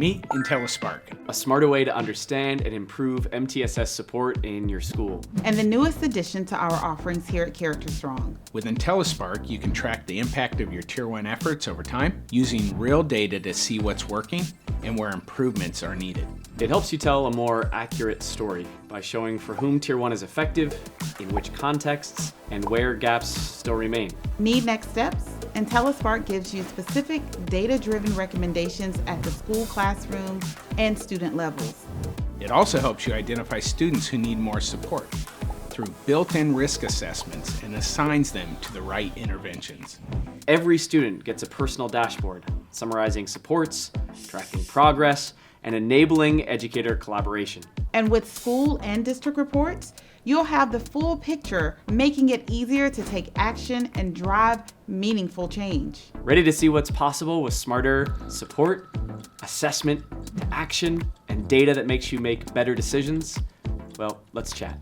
Meet Intellispark. A smarter way to understand and improve MTSS support in your school. And the newest addition to our offerings here at CharacterStrong. With Intellispark, you can track the impact of your Tier 1 efforts over time, using real data to see what's working and where improvements are needed. It helps you tell a more accurate story by showing for whom Tier 1 is effective, in which contexts, and where gaps still remain. Need next steps? Intellispark gives you specific data-driven recommendations at the school classroom and student levels. It also helps you identify students who need more support through built-in risk assessments and assigns them to the right interventions. Every student gets a personal dashboard summarizing supports, tracking progress, and enabling educator collaboration. And with school and district reports, you'll have the full picture, making it easier to take action and drive meaningful change. Ready to see what's possible with smarter support, assessment, action, and data that makes you make better decisions? Well, let's chat.